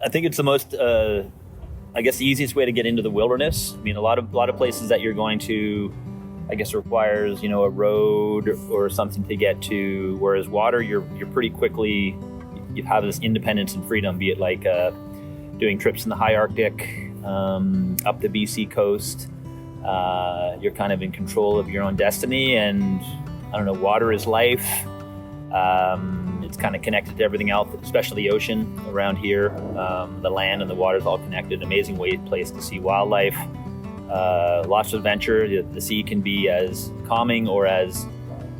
I think it's the most, I guess, the easiest way to get into the wilderness. I mean, a lot of places that you're going to, I guess, requires, a road or something to get to. Whereas water, you're pretty quickly, you have this independence and freedom, be it like doing trips in the high Arctic, up the BC coast. You're kind of in control of your own destiny, and I don't know, water is life. It's kind of connected to everything else, especially the ocean around here. The land and the water is all connected. Amazing place to see wildlife. Lots of adventure. The sea can be as calming or as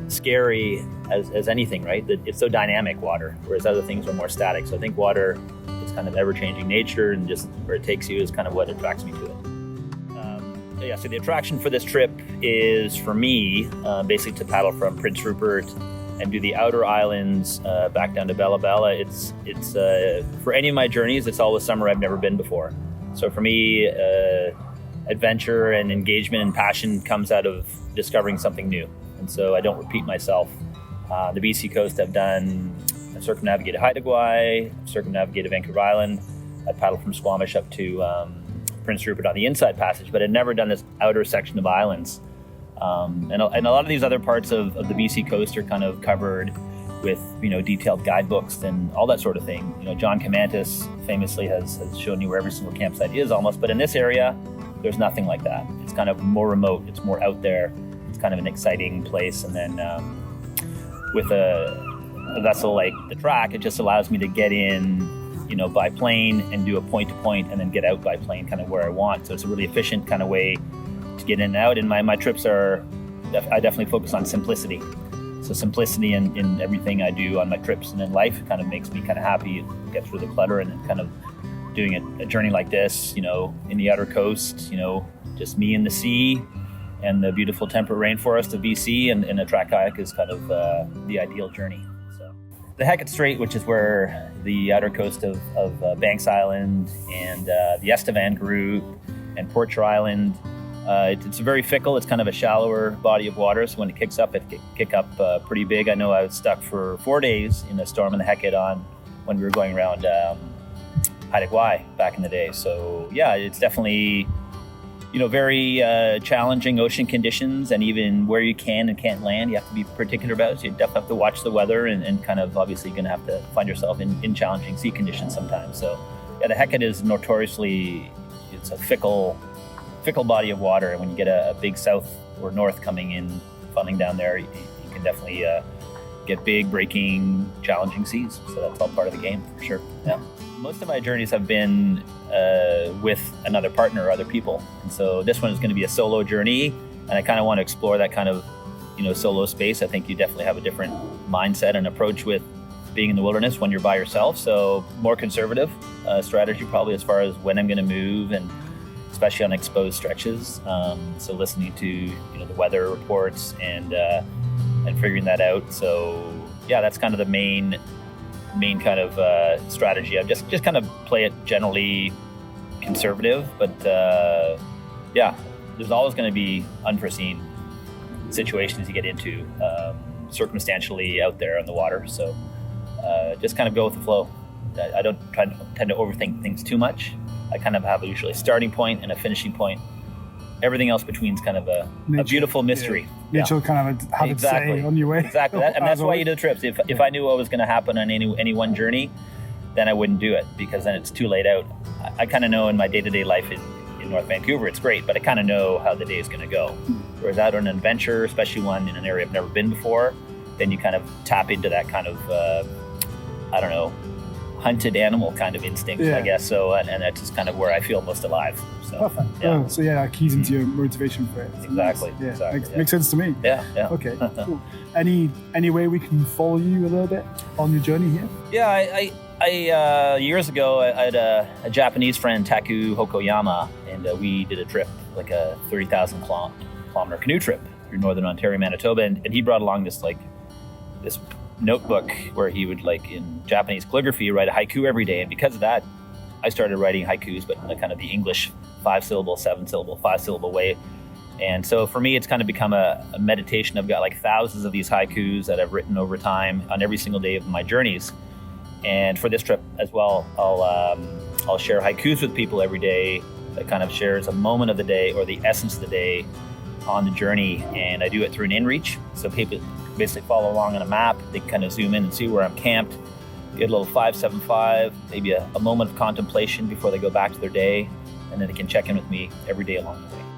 scary as anything, right? It's so dynamic, water, whereas other things are more static. So I think water is kind of ever-changing nature, and just where it takes you is kind of what attracts me to it. So the attraction for this trip is, for me, basically to paddle from Prince Rupert and do the outer islands back down to Bella Bella. It's for any of my journeys, it's always somewhere I've never been before. So for me, adventure and engagement and passion comes out of discovering something new. And so I don't repeat myself. The BC coast I've circumnavigated Haida Gwaii, circumnavigated Vancouver Island. I paddled from Squamish up to Prince Rupert on the inside passage, but I'd never done this outer section of islands. And a lot of these other parts of the BC coast are kind of covered with, detailed guidebooks and all that sort of thing. John Camantis famously has shown you where every single campsite is almost, but in this area, there's nothing like that. It's kind of more remote, it's more out there, it's kind of an exciting place. And then with a vessel like the TRAK, it just allows me to get in, by plane and do a point-to-point and then get out by plane kind of where I want. So it's a really efficient kind of way to get in and out. And my trips I definitely focus on simplicity. So simplicity in everything I do on my trips and in life, it kind of makes me kind of happy, get through the clutter, and then kind of doing a journey like this, in the outer coast, just me and the sea and the beautiful temperate rainforest of BC, and a TRAK kayak is kind of the ideal journey. So the Hecate Strait, which is where the outer coast of Banks Island and the Estevan group and Porcher Island, it's very fickle. It's kind of a shallower body of water, so when it kicks up, it can kick up pretty big. I know I was stuck for 4 days in a storm in the Hecate when we were going around Haida Gwaii back in the day. So yeah, it's definitely, very challenging ocean conditions, and even where you can and can't land, you have to be particular about it. So you definitely have to watch the weather, and kind of obviously going to have to find yourself in challenging sea conditions sometimes. So yeah, the Hecate is notoriously, it's a fickle body of water, and when you get a big south or north coming in, funneling down there, you can definitely get big, breaking, challenging seas. So that's all part of the game for sure. Yeah. Most of my journeys have been with another partner or other people, and so this one is going to be a solo journey, and I kind of want to explore that kind of solo space. I think you definitely have a different mindset and approach with being in the wilderness when you're by yourself. So more conservative strategy probably as far as when I'm going to move, and especially on exposed stretches. So listening to the weather reports and figuring that out. So yeah, that's kind of the main kind of strategy. I just kind of play it generally conservative, but yeah, there's always going to be unforeseen situations you get into circumstantially out there on the water. So just kind of go with the flow. I don't tend to overthink things too much. I kind of have usually a starting point and a finishing point. Everything else between is kind of a beautiful mystery. Yeah. Nature kind of have its say on your way. Exactly, and that's why you do trips. If I knew what was going to happen on any one journey, then I wouldn't do it, because then it's too laid out. I kind of know in my day-to-day life in North Vancouver, it's great, but I kind of know how the day is going to go. Whereas out on an adventure, especially one in an area I've never been before, then you kind of tap into that kind of, hunted animal kind of instinct, I guess. So, and that's just kind of where I feel most alive. So, perfect. Yeah. So yeah, that keys into your motivation for it. Exactly. Yeah. Exactly. Makes sense to me. Yeah. Okay. Cool. Any way we can follow you a little bit on your journey here? Yeah. I years ago, I had a Japanese friend, Taku Hokoyama, and we did a trip, like a 30,000 kilometer canoe trip through northern Ontario, Manitoba, and he brought along this notebook where he would, in Japanese calligraphy, write a haiku every day. And because of that, I started writing haikus, but in the kind of the English 5-syllable, 7-syllable, 5-syllable way. And so for me, it's kind of become a meditation. I've got thousands of these haikus that I've written over time on every single day of my journeys. And for this trip as well, I'll share haikus with people every day that kind of shares a moment of the day or the essence of the day on the journey. And I do it through an inReach. So people basically follow along on a map. They kind of zoom in and see where I'm camped, get a little 575, maybe a moment of contemplation before they go back to their day. And then they can check in with me every day along the way.